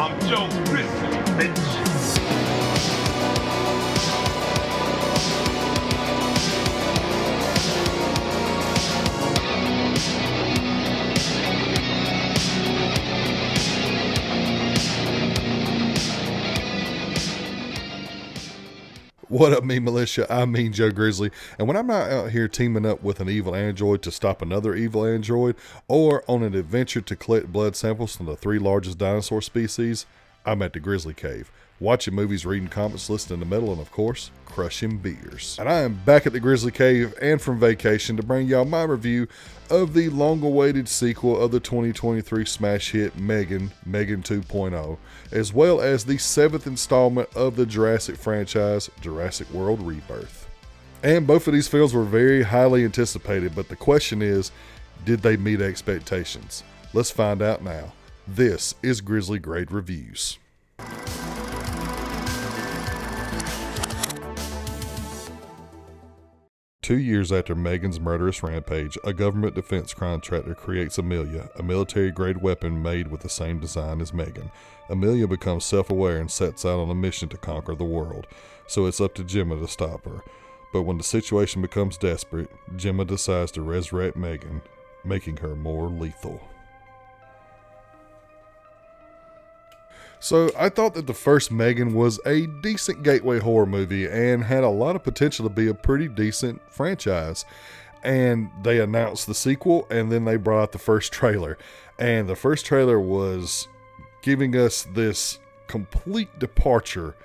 I'm Joe Grizzly, bitch. What up, me militia? I mean Joe Grizzly. And when I'm not out here teaming up with an evil android to stop another evil android, or on an adventure to collect blood samples from the 3 largest dinosaur species, I'm at the Grizzly Cave, watching movies, reading comics, listening to metal, and of course, crushing beers. And I am back at the Grizzly Cave and from vacation to bring y'all my review of the long-awaited sequel of the 2023 smash hit M3GAN 2.0, as well as the 7th installment of the Jurassic franchise, Jurassic World Rebirth. And both of these films were very highly anticipated, but the question is, did they meet expectations? Let's find out now. This is Grizzly Grade Reviews. Two years after M3GAN's murderous rampage, a government defense contractor creates Amelia, a military-grade weapon made with the same design as M3GAN. Amelia becomes self-aware and sets out on a mission to conquer the world, so it's up to Gemma to stop her. But when the situation becomes desperate, Gemma decides to resurrect M3GAN, making her more lethal. So I thought that the first M3GAN was a decent gateway horror movie and had a lot of potential to be a pretty decent franchise. And they announced the sequel, and then they brought out the first trailer. And the first trailer was giving us this complete departure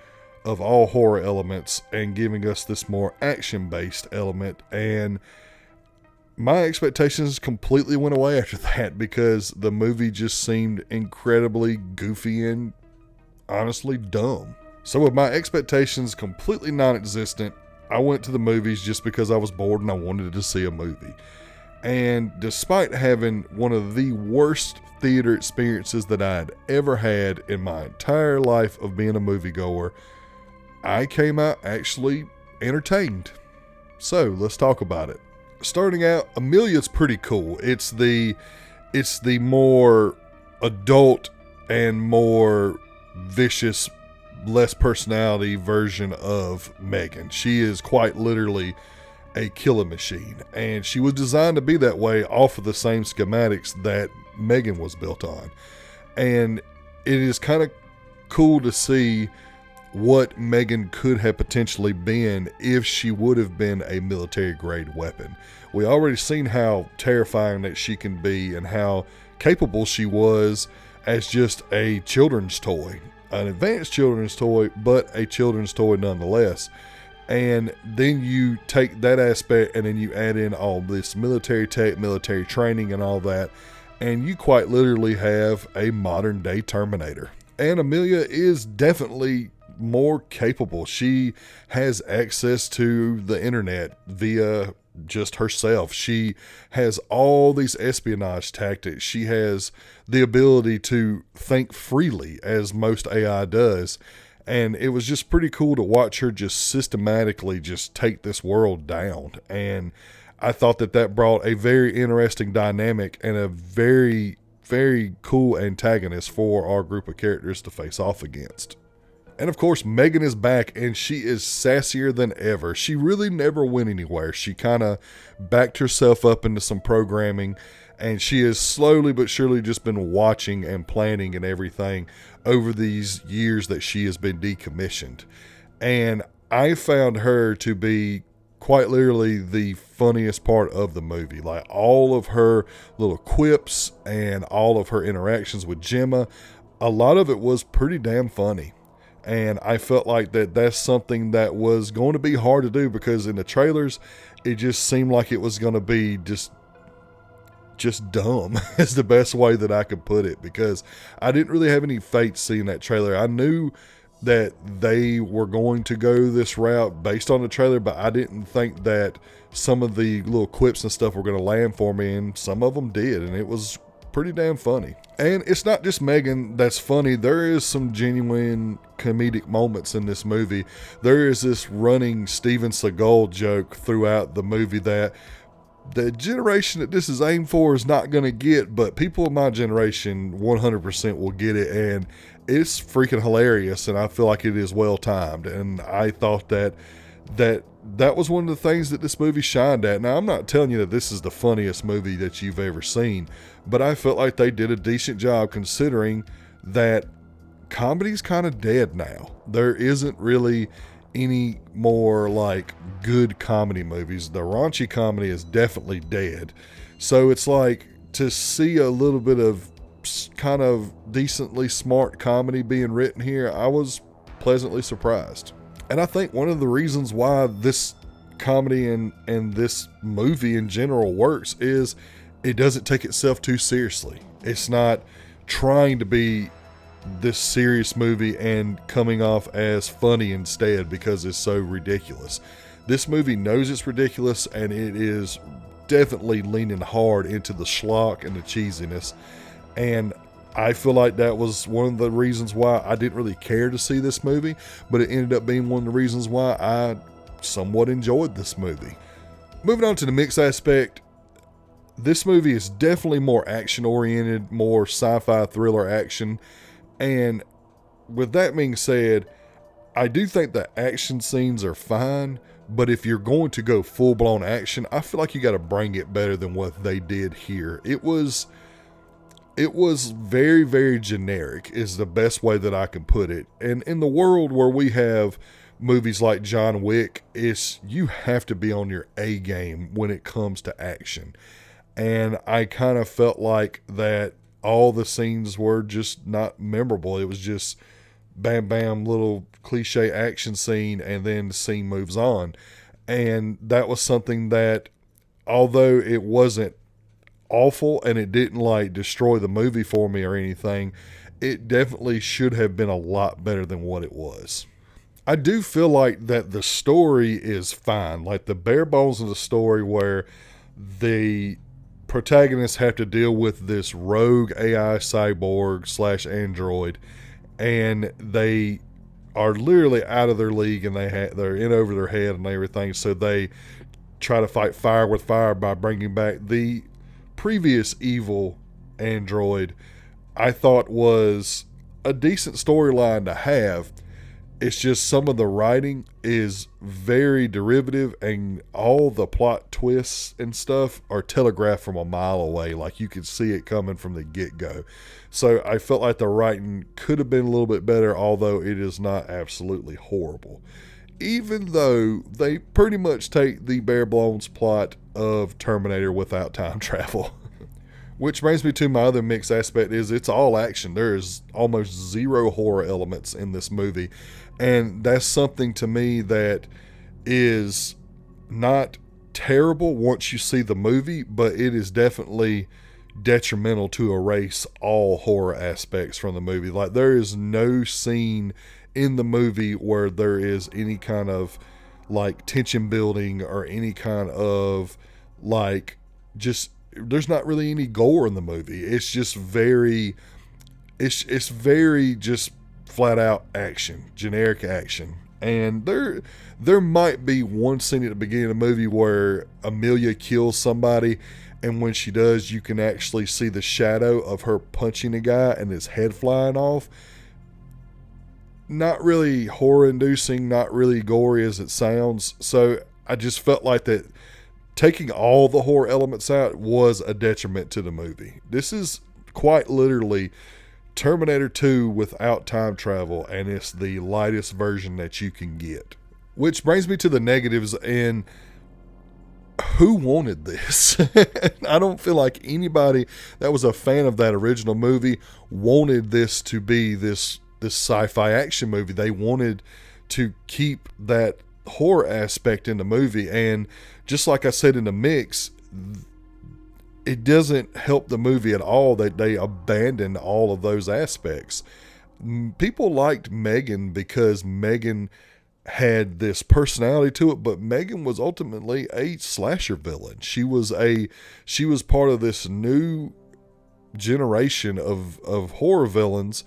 of all horror elements and giving us this more action-based element. And my expectations completely went away after that because the movie just seemed incredibly goofy and honestly dumb. So with my expectations completely non-existent, I went to the movies just because I was bored and I wanted to see a movie. And despite having one of the worst theater experiences that I'd ever had in my entire life of being a moviegoer, I came out actually entertained. So let's talk about it. Starting out, Amelia's pretty cool. It's the more adult and more vicious, less personality version of M3GAN. She is quite literally a killing machine, and she was designed to be that way off of the same schematics that M3GAN was built on. And it is kind of cool to see what M3GAN could have potentially been if she would have been a military grade weapon. We already seen how terrifying that she can be and how capable she was as just a children's toy, an advanced children's toy, but a children's toy nonetheless. And then you take that aspect and then you add in all this military tech, military training and all that, and you quite literally have a modern day Terminator. And Amelia is definitely more capable. She has access to the internet via just herself. She has all these espionage tactics. She has the ability to think freely, as most AI does. And it was just pretty cool to watch her just systematically just take this world down. And I thought that that brought a very interesting dynamic and a very, very cool antagonist for our group of characters to face off against. And of course, M3GAN is back, and she is sassier than ever. She really never went anywhere. She kind of backed herself up into some programming, and she has slowly but surely just been watching and planning and everything over these years that she has been decommissioned. And I found her to be quite literally the funniest part of the movie. Like, all of her little quips and all of her interactions with Gemma, a lot of it was pretty damn funny. And I felt like that's something that was going to be hard to do, because in the trailers, it just seemed like it was going to be just dumb is the best way that I could put it, because I didn't really have any faith seeing that trailer. I knew that they were going to go this route based on the trailer, but I didn't think that some of the little quips and stuff were going to land for me, and some of them did, and it was pretty damn funny. And it's not just M3GAN that's funny. There is some genuine comedic moments in this movie. There is this running Steven Seagal joke throughout the movie that the generation that this is aimed for is not going to get, but people of my generation 100% will get it, and it's freaking hilarious, and I feel like it is well timed. And I thought that was one of the things that this movie shined at. Now, I'm not telling you that this is the funniest movie that you've ever seen, but I felt like they did a decent job considering that comedy's kind of dead now. There isn't really any more like good comedy movies. The raunchy comedy is definitely dead. So it's like to see a little bit of kind of decently smart comedy being written here, I was pleasantly surprised. And I think one of the reasons why this comedy and this movie in general works is it doesn't take itself too seriously. It's not trying to be this serious movie and coming off as funny instead because it's so ridiculous. This movie knows it's ridiculous, and it is definitely leaning hard into the schlock and the cheesiness. And I feel like that was one of the reasons why I didn't really care to see this movie, but it ended up being one of the reasons why I somewhat enjoyed this movie. Moving on to the mix aspect, this movie is definitely more action oriented, more sci-fi thriller action. And with that being said, I do think the action scenes are fine, but if you're going to go full-blown action, I feel like you got to bring it better than what they did here. It was very, very generic is the best way that I can put it. And in the world where we have movies like John Wick, you have to be on your A game when it comes to action. And I kind of felt like that all the scenes were just not memorable. It was just bam, bam, little cliche action scene, and then the scene moves on. And that was something that, although it wasn't awful and it didn't like destroy the movie for me or anything, it definitely should have been a lot better than what it was. I do feel like that the story is fine. Like the bare bones of the story where the protagonists have to deal with this rogue AI cyborg / android, and they are literally out of their league, and they're in over their head and everything. So they try to fight fire with fire by bringing back the previous evil android. I thought was a decent storyline to have. It's just some of the writing is very derivative, and all the plot twists and stuff are telegraphed from a mile away. Like you could see it coming from the get-go. So I felt like the writing could have been a little bit better, although it is not absolutely horrible. Even though they pretty much take the bare bones plot of Terminator without time travel. Which brings me to my other mixed aspect is it's all action. There is almost zero horror elements in this movie. And that's something to me that is not terrible once you see the movie, but it is definitely detrimental to erase all horror aspects from the movie. Like there is no scene in the movie where there is any kind of like tension building or any kind of like just there's not really any gore in the movie. It's just very just flat out action, generic action. And there might be one scene at the beginning of the movie where Amelia kills somebody, and when she does, you can actually see the shadow of her punching a guy and his head flying off. Not really horror inducing, not really gory as it sounds. So I just felt like that taking all the horror elements out was a detriment to the movie. This is quite literally Terminator 2 without time travel, and it's the lightest version that you can get. Which brings me to the negatives, and who wanted this? I don't feel like anybody that was a fan of that original movie wanted this to be this sci-fi action movie. They wanted to keep that horror aspect in the movie, and just like I said in the mix, it doesn't help the movie at all that they abandoned all of those aspects. People liked M3GAN because M3GAN had this personality to it, but M3GAN was ultimately a slasher villain. She was part of this new generation of horror villains,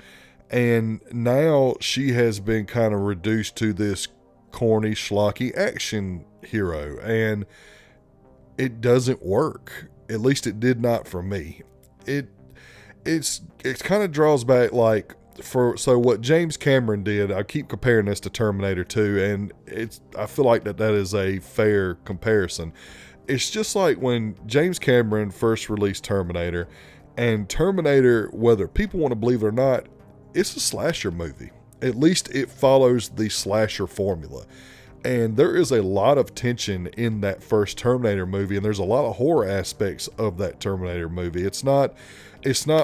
and now she has been kind of reduced to this corny, schlocky action hero. And it doesn't work. At least it did not for me. It's kind of draws back like so what James Cameron did. I keep comparing this to Terminator 2, and I feel like that is a fair comparison. It's just like when James Cameron first released Terminator, and Terminator, whether people want to believe it or not, it's a slasher movie. At least it follows the slasher formula. And there is a lot of tension in that first Terminator movie, and there's a lot of horror aspects of that Terminator movie. It's not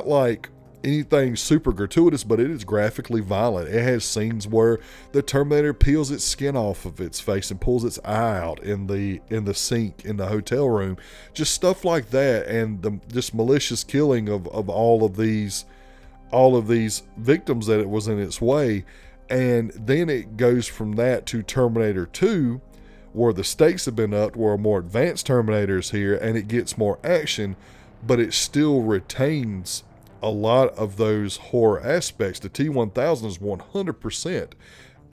like anything super gratuitous, but it is graphically violent. It has scenes where the Terminator peels its skin off of its face and pulls its eye out in the sink in the hotel room. Just stuff like that, and the just malicious killing of all of these victims that it was in its way. And then it goes from that to Terminator 2, where the stakes have been upped, where a more advanced Terminator is here, and it gets more action, but it still retains a lot of those horror aspects. The T-1000 is 100%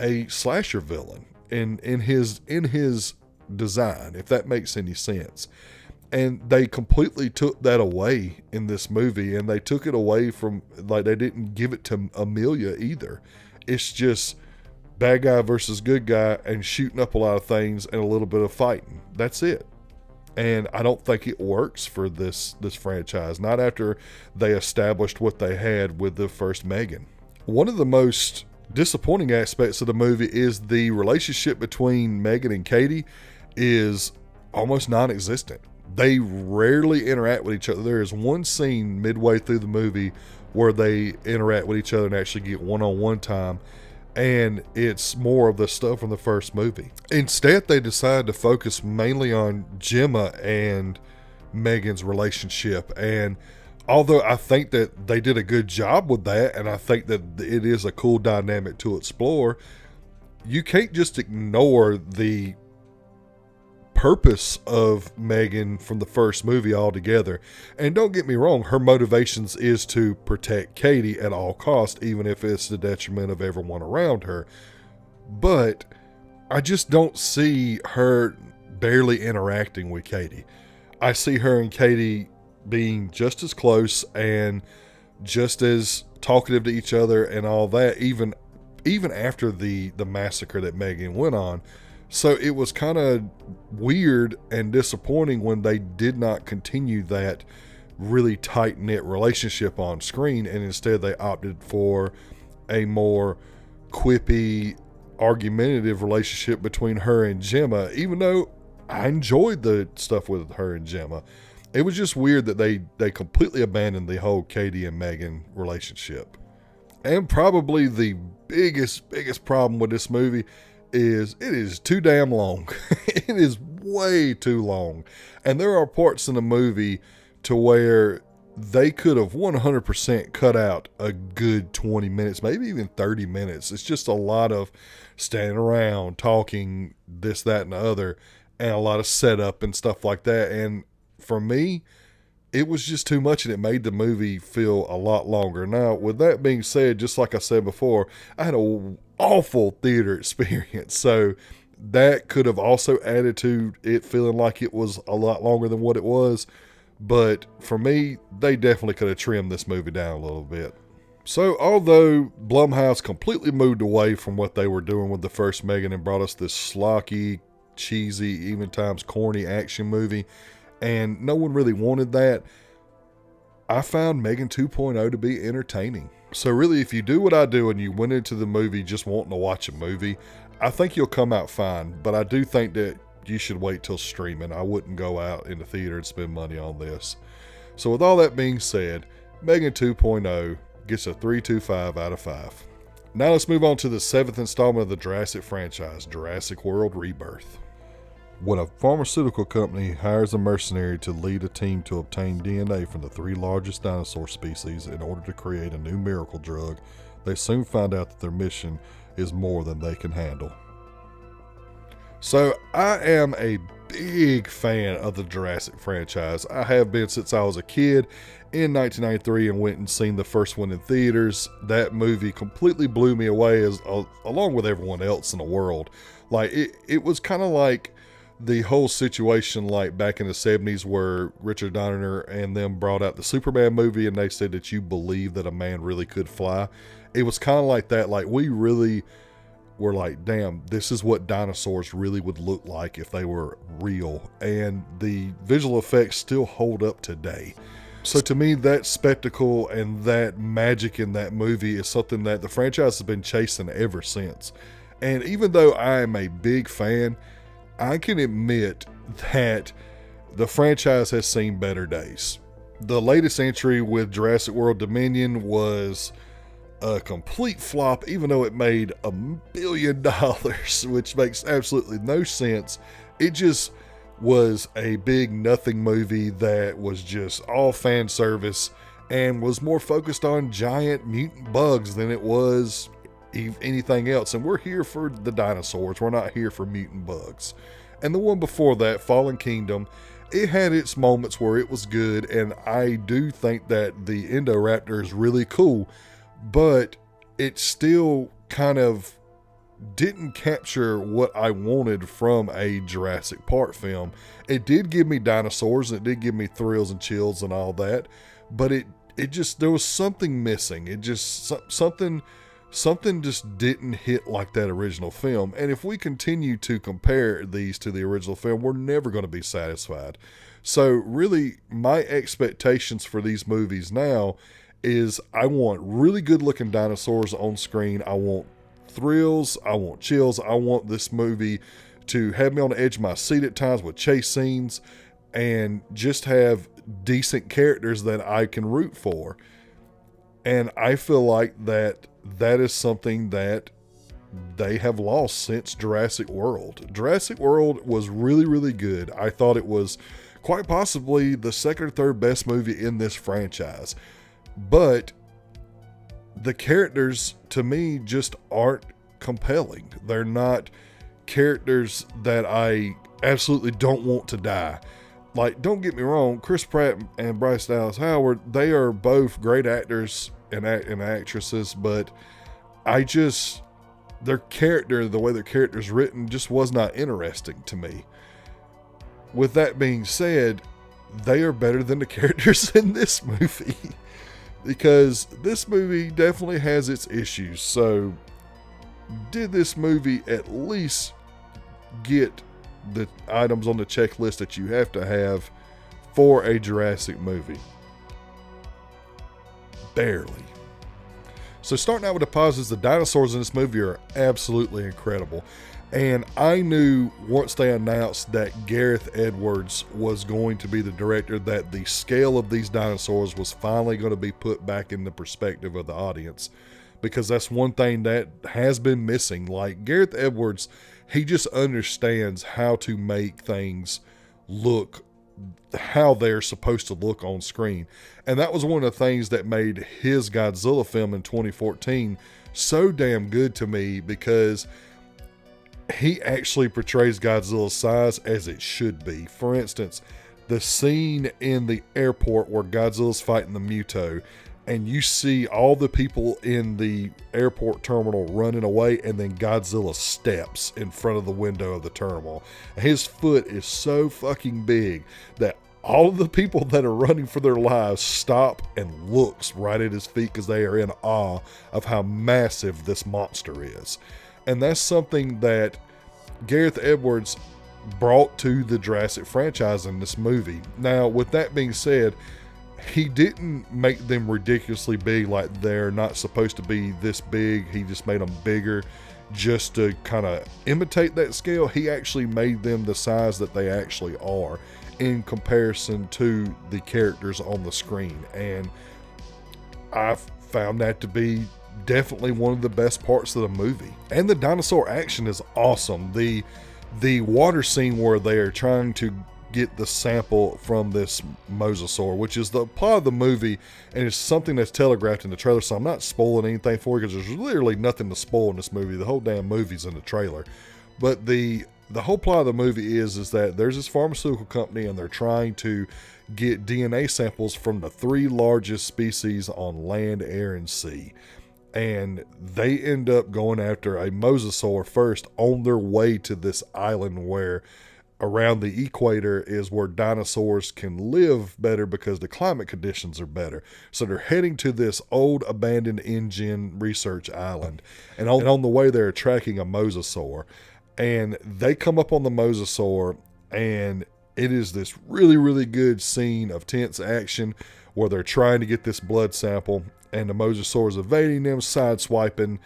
a slasher villain in his design, if that makes any sense. And they completely took that away in this movie, and they took it away from, like, they didn't give it to Amelia either. It's just bad guy versus good guy and shooting up a lot of things and a little bit of fighting. That's it. And I don't think it works for this franchise, not after they established what they had with the first M3GAN. One of the most disappointing aspects of the movie is the relationship between M3GAN and Katie is almost non-existent. They rarely interact with each other. There is one scene midway through the movie where they interact with each other and actually get one-on-one time, and it's more of the stuff from the first movie. Instead, they decide to focus mainly on Gemma and M3GAN's relationship, and although I think that they did a good job with that, and I think that it is a cool dynamic to explore, you can't just ignore the purpose of M3GAN from the first movie altogether. And don't get me wrong, her motivations is to protect Katie at all costs, even if it's the detriment of everyone around her. But I just don't see her barely interacting with Katie. I see her and Katie being just as close and just as talkative to each other and all that, even after the massacre that M3GAN went on. So it was kind of weird and disappointing when they did not continue that really tight-knit relationship on screen, and instead they opted for a more quippy, argumentative relationship between her and Gemma, even though I enjoyed the stuff with her and Gemma. It was just weird that they completely abandoned the whole Katie and M3GAN relationship. And probably the biggest problem with this movie is it is too damn long. It is way too long. And there are parts in the movie to where they could have 100% cut out a good 20 minutes, maybe even 30 minutes. It's just a lot of standing around, talking, this, that, and the other, and a lot of setup and stuff like that. And for me, it was just too much, and it made the movie feel a lot longer. Now, with that being said, just like I said before, I had a awful theater experience, so that could have also added to it feeling like it was a lot longer than what it was. But for me, they definitely could have trimmed this movie down a little bit. So although Blumhouse completely moved away from what they were doing with the first M3GAN and brought us this schlocky, cheesy, even times corny action movie, and no one really wanted that, I found M3GAN 2.0 to be entertaining. So really, if you do what I do and you went into the movie just wanting to watch a movie, I think you'll come out fine. But I do think that you should wait till streaming. I wouldn't go out in the theater and spend money on this. So with all that being said, M3GAN 2.0 gets a 3.25 out of 5. Now let's move on to the 7th installment of the Jurassic franchise, Jurassic World Rebirth. When a pharmaceutical company hires a mercenary to lead a team to obtain DNA from the 3 largest dinosaur species in order to create a new miracle drug, they soon find out that their mission is more than they can handle. So I am a big fan of the Jurassic franchise. I have been since I was a kid in 1993 and went and seen the first one in theaters. That movie completely blew me away, along with everyone else in the world. Like it was kind of like the whole situation like back in the 70s where Richard Donner and them brought out the Superman movie and they said that you believe that a man really could fly. It was kind of like that. Like, we really were like, damn, this is what dinosaurs really would look like if they were real. And the visual effects still hold up today. So to me, that spectacle and that magic in that movie is something that the franchise has been chasing ever since. And even though I am a big fan, I can admit that the franchise has seen better days. The latest entry with Jurassic World Dominion was a complete flop, even though it made $1 billion, which makes absolutely no sense. It just was a big nothing movie that was just all fan service and was more focused on giant mutant bugs than it was anything else. And we're here for the dinosaurs. We're not here for mutant bugs. And the one before that, Fallen Kingdom, it had its moments where it was good. And I do think that the Indoraptor is really cool, but it still kind of didn't capture what I wanted from a Jurassic Park film. It did give me dinosaurs, and it did give me thrills and chills and all that, but it just, there was something missing. It just, something just didn't hit like that original film. And if we continue to compare these to the original film, we're never going to be satisfied. So really, my expectations for these movies now is I want really good looking dinosaurs on screen. I want thrills, I want chills. I want this movie to have me on the edge of my seat at times with chase scenes and just have decent characters that I can root for. And I feel like that is something that they have lost since Jurassic World. Jurassic World was really, really good. I thought it was quite possibly the second or third best movie in this franchise. But the characters, to me, just aren't compelling. They're not characters that I absolutely don't want to die. Like, don't get me wrong, Chris Pratt and Bryce Dallas Howard, they are both great actors and actresses, but their character, the way their character's written, just was not interesting to me. With that being said, they are better than the characters in this movie. Because this movie definitely has its issues. So, did this movie at least get the items on the checklist that you have to have for a Jurassic movie? Barely. So, starting out with the positives, the dinosaurs in this movie are absolutely incredible. And I knew once they announced that Gareth Edwards was going to be the director, that the scale of these dinosaurs was finally going to be put back in the perspective of the audience. Because that's one thing that has been missing. Like, Gareth Edwards, he just understands how to make things look how they're supposed to look on screen. And that was one of the things that made his Godzilla film in 2014 so damn good to me, because he actually portrays Godzilla's size as it should be. For instance, the scene in the airport where Godzilla's fighting the Muto, and you see all the people in the airport terminal running away, and then Godzilla steps in front of the window of the terminal. His foot is so fucking big that all of the people that are running for their lives stop and looks right at his feet because they are in awe of how massive this monster is. And that's something that Gareth Edwards brought to the Jurassic franchise in this movie. Now, with that being said, he didn't make them ridiculously big, like they're not supposed to be this big. He just made them bigger just to kind of imitate that scale. He actually made them the size that they actually are in comparison to the characters on the screen. And I found that to be definitely one of the best parts of the movie. And the dinosaur action is awesome. The water scene where they are trying to get the sample from this mosasaur, which is the plot of the movie, and it's something that's telegraphed in the trailer, so I'm not spoiling anything for you because there's literally nothing to spoil in this movie. The whole damn movie's in the trailer. But the whole plot of the movie is that there's this pharmaceutical company, and they're trying to get DNA samples from the 3 largest species on land, air, and sea. And they end up going after a mosasaur first on their way to this island where around the equator is where dinosaurs can live better because the climate conditions are better. So they're heading to this old abandoned InGen research island. And on the way, they're tracking a mosasaur. And they come up on the mosasaur, and it is this really, really good scene of tense action where they're trying to get this blood sample, and the mosasaur is evading them, sideswiping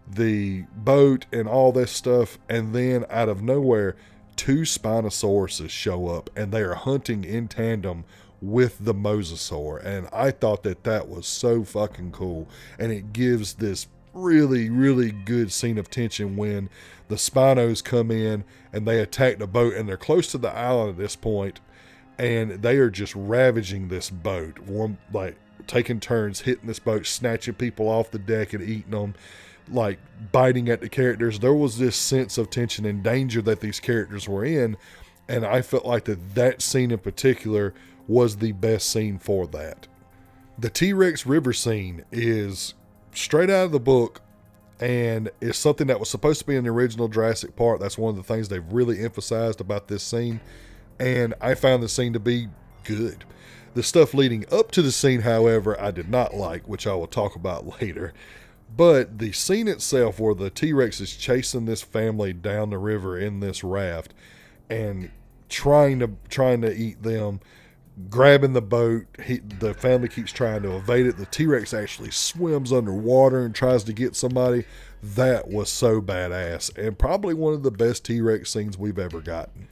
the boat and all this stuff. And then out of nowhere, 2 Spinosauruses show up, and they are hunting in tandem with the mosasaur. And I thought that was so fucking cool. And it gives this really, really good scene of tension when the Spinos come in and they attack the boat, and they're close to the island at this point, and they are just ravaging this boat. One, like, taking turns hitting this boat, snatching people off the deck and eating them, like biting at the characters. There was this sense of tension and danger that these characters were in, and I felt like that scene in particular was the best scene for that. The T-Rex river scene is straight out of the book, and it's something that was supposed to be in the original Jurassic Park. That's one of the things they've really emphasized about this scene, and I found the scene to be good. The stuff leading up to the scene, however, I did not like, which I will talk about later. But the scene itself, where the T-Rex is chasing this family down the river in this raft and trying to eat them, grabbing the boat, the family keeps trying to evade it. The T-Rex actually swims underwater and tries to get somebody. That was so badass, and probably one of the best T-Rex scenes we've ever gotten.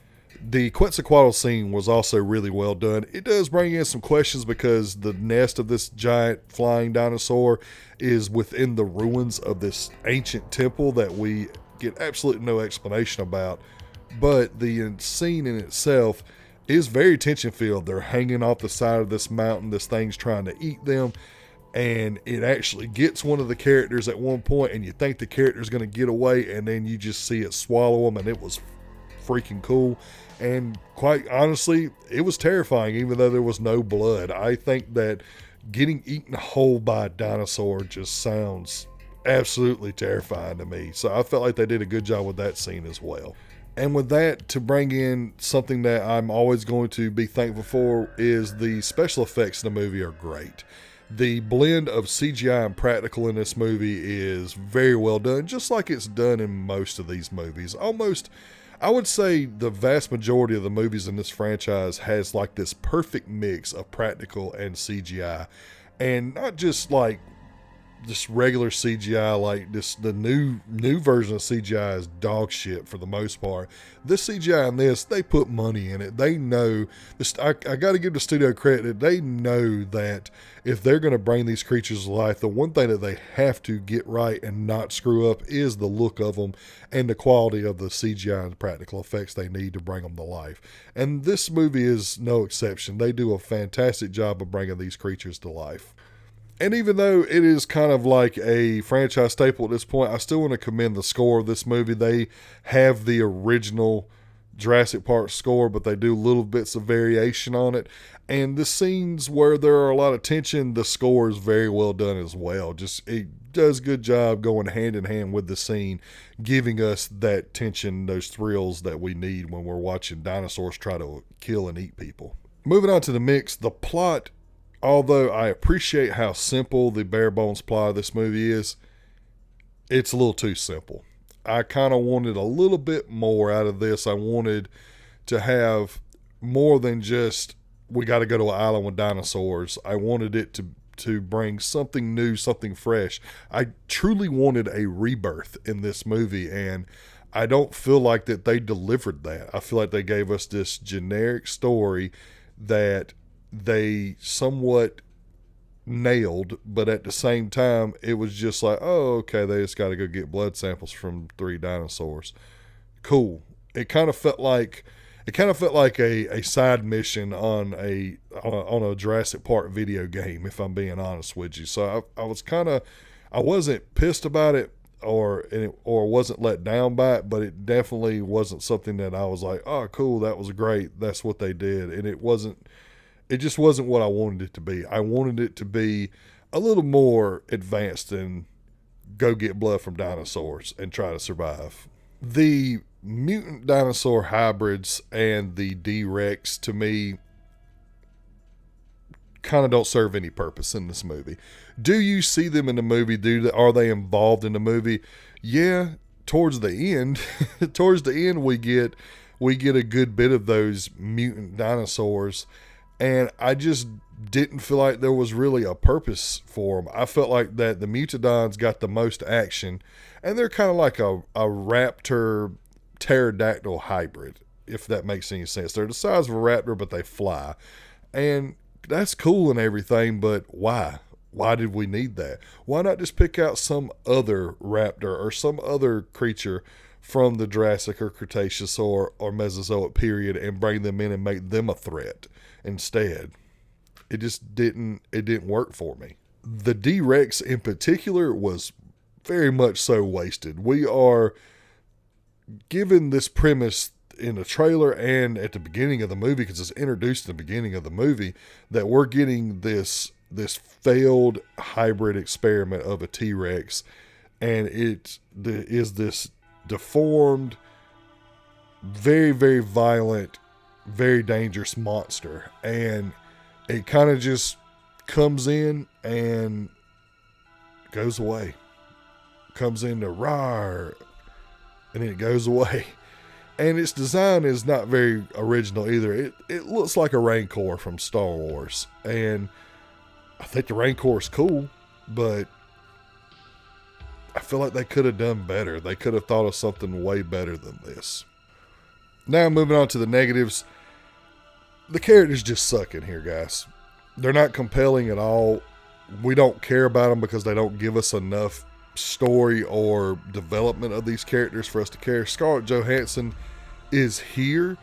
The Quetzalcoatl scene was also really well done. It does bring in some questions because the nest of this giant flying dinosaur is within the ruins of this ancient temple that we get absolutely no explanation about. But the scene in itself is very tension-filled. They're hanging off the side of this mountain. This thing's trying to eat them, and it actually gets one of the characters at one point, and you think the character's going to get away, and then you just see it swallow them, and it was freaking cool. And quite honestly, it was terrifying, even though there was no blood. I think that getting eaten whole by a dinosaur just sounds absolutely terrifying to me. So I felt like they did a good job with that scene as well. And with that, to bring in something that I'm always going to be thankful for, is the special effects in the movie are great. The blend of CGI and practical in this movie is very well done, just like it's done in most of these movies. Almost, I would say the vast majority of the movies in this franchise has like this perfect mix of practical and CGI. And not just like just regular CGI, like the new version of CGI is dog shit for the most part. This CGI in this, they put money in it. They know this. I got to give the studio credit. They know that if they're going to bring these creatures to life, the one thing that they have to get right and not screw up is the look of them and the quality of the CGI and the practical effects they need to bring them to life. And this movie is no exception. They do a fantastic job of bringing these creatures to life. And even though it is kind of like a franchise staple at this point, I still want to commend the score of this movie. They have the original Jurassic Park score, but they do little bits of variation on it. And the scenes where there are a lot of tension, the score is very well done as well. Just, it does a good job going hand in hand with the scene, giving us that tension, those thrills that we need when we're watching dinosaurs try to kill and eat people. Moving on to the mix, the plot, although I appreciate how simple the bare bones plot of this movie is, it's a little too simple. I kind of wanted a little bit more out of this. I wanted to have more than just, we got to go to an island with dinosaurs. I wanted it to bring something new, something fresh. I truly wanted a rebirth in this movie, and I don't feel like that they delivered that. I feel like they gave us this generic story that they somewhat nailed, but at the same time, it was just like, oh, okay, they just got to go get blood samples from 3 dinosaurs. Cool. It kind of felt like a side mission on a Jurassic Park video game, if I'm being honest with you. So I wasn't pissed about it or wasn't let down by it, but it definitely wasn't something that I was like, oh, cool, that was great, that's what they did. And it just wasn't what I wanted it to be. I wanted it to be a little more advanced than go get blood from dinosaurs and try to survive. The mutant dinosaur hybrids and the D-Rex, to me, kind of don't serve any purpose in this movie. Do you see them in the movie? Are they involved in the movie? Yeah, towards the end. Towards the end, we get a good bit of those mutant dinosaurs, and I just didn't feel like there was really a purpose for them. I felt like that the Mutadons got the most action, and they're kind of like a raptor pterodactyl hybrid, if that makes any sense. They're the size of a raptor, but they fly, and that's cool and everything, but why? Why did we need that? Why not just pick out some other raptor or some other creature from the Jurassic or Cretaceous or Mesozoic period and bring them in and make them a threat instead? It just didn't work for me. The D-Rex in particular was very much so wasted. We are given this premise in the trailer and at the beginning of the movie, because it's introduced in the beginning of the movie, that we're getting this failed hybrid experiment of a T-Rex, and it is this deformed, very, very violent, very dangerous monster, and it kind of just comes in and goes away. Comes into roar, and then it goes away. And its design is not very original either. It looks like a Rancor from Star Wars. And I think the Rancor is cool, but I feel like they could have done better. They could have thought of something way better than this. Now moving on to the negatives. The characters just suck in here, guys. They're not compelling at all. We don't care about them because they don't give us enough story or development of these characters for us to care. Scarlett Johansson is here,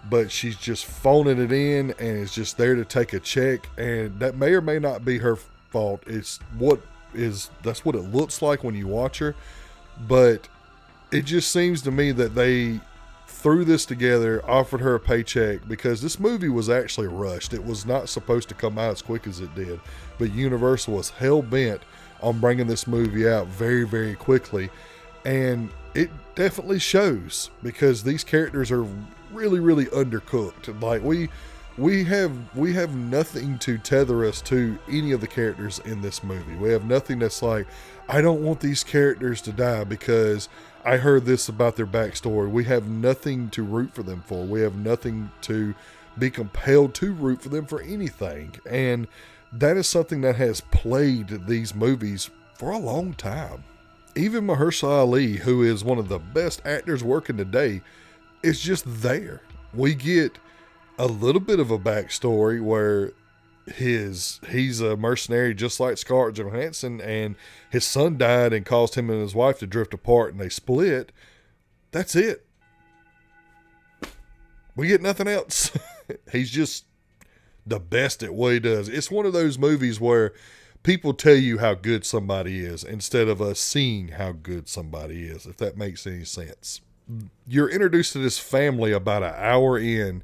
but she's just phoning it in and is just there to take a check, and that may or may not be her fault. That's what it looks like when you watch her, but it just seems to me that they threw this together, offered her a paycheck, because this movie was actually rushed. It was not supposed to come out as quick as it did, but Universal was hell-bent on bringing this movie out very, very quickly, and it definitely shows, because these characters are really, really undercooked. Like we have nothing to tether us to any of the characters in this movie. We have nothing that's like, I don't want these characters to die because I heard this about their backstory. We have nothing to root for them for. We have nothing to be compelled to root for them for anything, and that is something that has plagued these movies for a long time. Even Mahershala Ali, who is one of the best actors working today, is just there. We get a little bit of a backstory where he's a mercenary just like Scarlett Johansson, and his son died and caused him and his wife to drift apart, and they split. That's it. We get nothing else. He's just the best at what he does. It's one of those movies where people tell you how good somebody is instead of us seeing how good somebody is, if that makes any sense. You're introduced to this family about an hour in,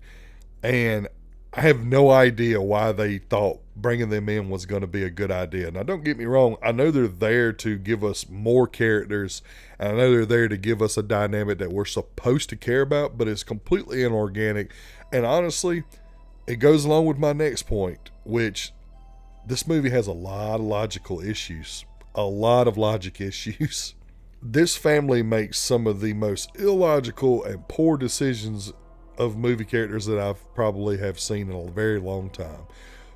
and I have no idea why they thought bringing them in was going to be a good idea. Now, don't get me wrong. I know they're there to give us more characters, and I know they're there to give us a dynamic that we're supposed to care about, but it's completely inorganic. And honestly, it goes along with my next point, which this movie has a lot of logical issues. A lot of logic issues. This family makes some of the most illogical and poor decisions of movie characters that I've probably have seen in a very long time.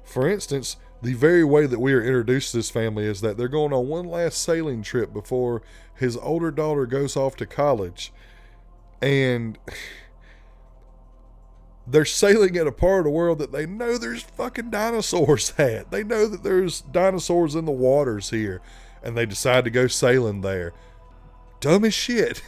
For instance, the very way that we are introduced to this family is that they're going on one last sailing trip before his older daughter goes off to college. And they're sailing in a part of the world that they know there's fucking dinosaurs at. They know that there's dinosaurs in the waters here, and they decide to go sailing there. Dumb as shit.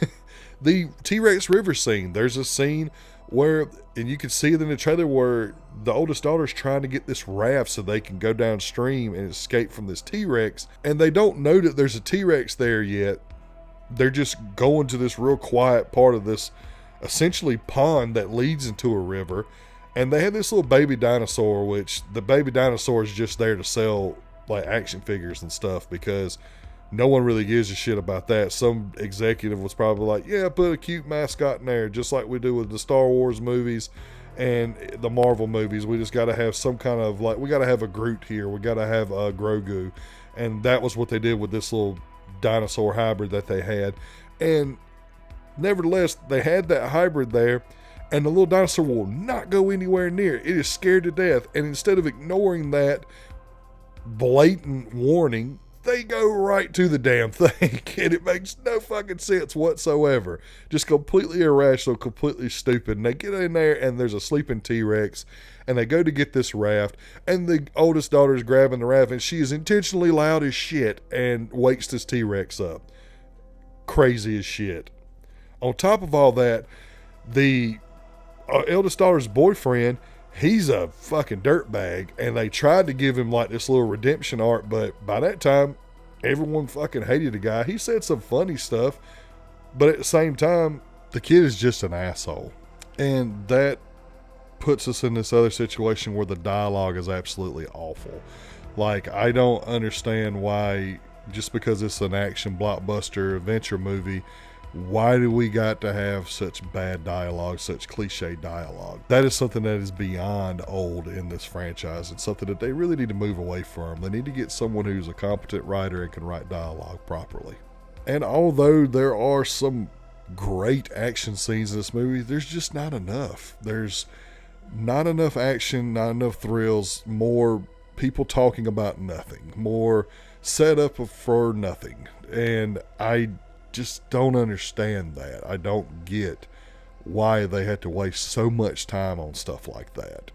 The T-Rex River scene, there's a scene where, and you can see it in the trailer, where the oldest daughter's trying to get this raft so they can go downstream and escape from this T-Rex, and they don't know that there's a T-Rex there yet. They're just going to this real quiet part of this essentially pond that leads into a river, and they have this little baby dinosaur, which the baby dinosaur is just there to sell like action figures and stuff, because No one really gives a shit about that. Some executive was probably like, yeah, put a cute mascot in there, just like we do with the Star Wars movies and the Marvel movies. We just got to have some kind of, like, we got to have a Groot here. We got to have a Grogu. And that was what they did with this little dinosaur hybrid that they had. And nevertheless, they had that hybrid there, and the little dinosaur will not go anywhere near it. It is scared to death. And instead of ignoring that blatant warning, they go right to the damn thing. And it makes no fucking sense whatsoever. Just completely irrational, completely stupid. And they get in there, and there's a sleeping T-Rex, and they go to get this raft, and the oldest daughter is grabbing the raft, and she is intentionally loud as shit and wakes this T-Rex up. Crazy as shit. On top of all that, the eldest daughter's boyfriend, he's a fucking dirtbag, and they tried to give him like this little redemption arc, but by that time, everyone fucking hated the guy. He said some funny stuff, but at the same time, the kid is just an asshole. And that puts us in this other situation where the dialogue is absolutely awful. Like, I don't understand why, just because it's an action blockbuster adventure movie, why do we got to have such bad dialogue, such cliche dialogue? That is something that is beyond old in this franchise, and something that they really need to move away from. They need to get someone who's a competent writer and can write dialogue properly. And although there are some great action scenes in this movie, there's just not enough. There's not enough action, not enough thrills, more people talking about nothing, more setup for nothing. And I just don't understand that. I don't get why they had to waste so much time on stuff like that.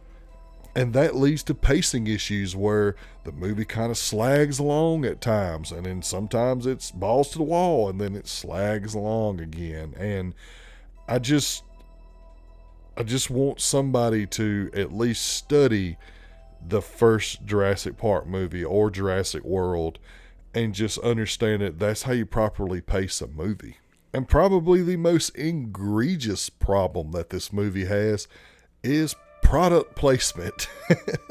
And that leads to pacing issues where the movie kind of slags along at times, and then sometimes it's balls to the wall, and then it slags along again. And I just want somebody to at least study the first Jurassic Park movie or Jurassic World and just understand that that's how you properly pace a movie. And probably the most egregious problem that this movie has is product placement.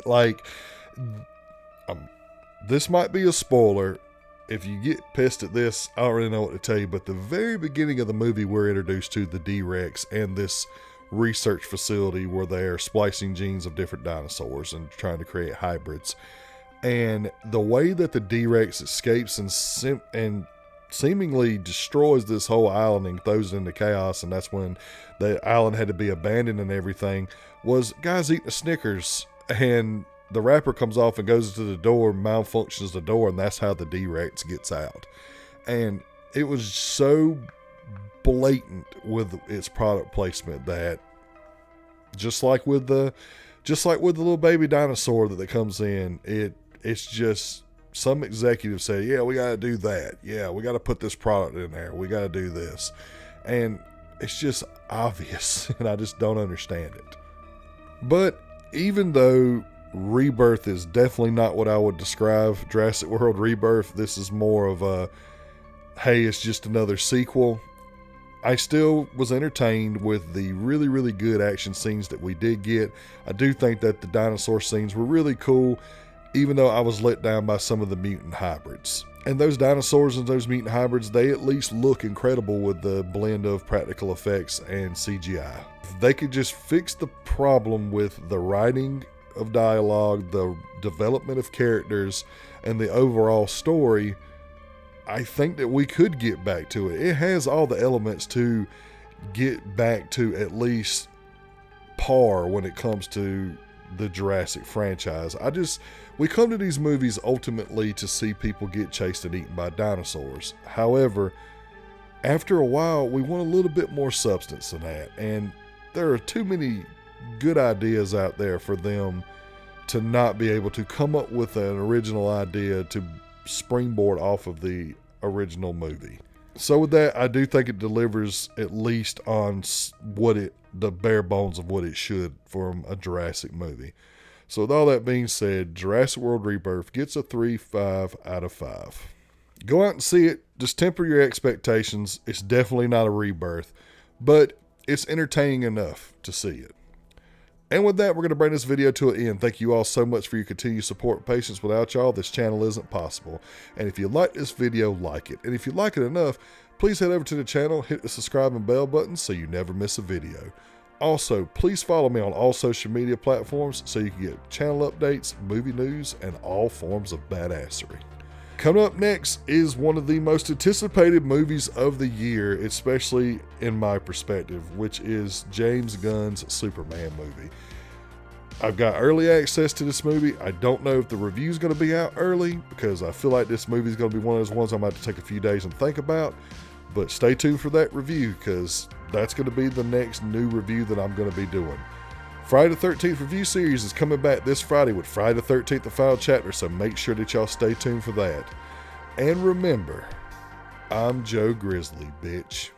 Like, this might be a spoiler. If you get pissed at this, I don't really know what to tell you, but the very beginning of the movie, we're introduced to the D-Rex and this research facility where they're splicing genes of different dinosaurs and trying to create hybrids. And the way that the D-Rex escapes and seemingly destroys this whole island and throws it into chaos, and that's when the island had to be abandoned and everything, was guys eating a Snickers, and the wrapper comes off and goes to the door, malfunctions the door, and that's how the D-Rex gets out. And it was so blatant with its product placement that just like with the little baby dinosaur that comes in, it's just some executive said, yeah, we got to do that. Yeah, we got to put this product in there. We got to do this. And it's just obvious, and I just don't understand it. But even though Rebirth is definitely not what I would describe Jurassic World Rebirth, this is more of a, hey, it's just another sequel. I still was entertained with the really, really good action scenes that we did get. I do think that the dinosaur scenes were really cool, even though I was let down by some of the mutant hybrids. And those dinosaurs and those mutant hybrids, they at least look incredible with the blend of practical effects and CGI. If they could just fix the problem with the writing of dialogue, the development of characters, and the overall story, I think that we could get back to it. It has all the elements to get back to at least par when it comes to the Jurassic franchise. We come to these movies ultimately to see people get chased and eaten by dinosaurs. However, after a while, we want a little bit more substance than that. And there are too many good ideas out there for them to not be able to come up with an original idea to springboard off of the original movie. So with that, I do think it delivers at least on the bare bones of what it should from a Jurassic movie. So with all that being said, Jurassic World Rebirth gets a 3.5 out of 5. Go out and see it. Just temper your expectations. It's definitely not a rebirth, but it's entertaining enough to see it. And with that, we're going to bring this video to an end. Thank you all so much for your continued support and patience. Without y'all, this channel isn't possible. And if you like this video, like it. And if you like it enough, please head over to the channel, hit the subscribe and bell button so you never miss a video. Also, please follow me on all social media platforms so you can get channel updates, movie news, and all forms of badassery. Coming up next is one of the most anticipated movies of the year, especially in my perspective, which is James Gunn's Superman movie. I've got early access to this movie. I don't know if the review is going to be out early because I feel like this movie is going to be one of those ones I'm going to have to take a few days and think about. But stay tuned for that review because that's going to be the next new review that I'm going to be doing. Friday the 13th review series is coming back this Friday with Friday the 13th, the final chapter, so make sure that y'all stay tuned for that. And remember, I'm Joe Grizzly, bitch.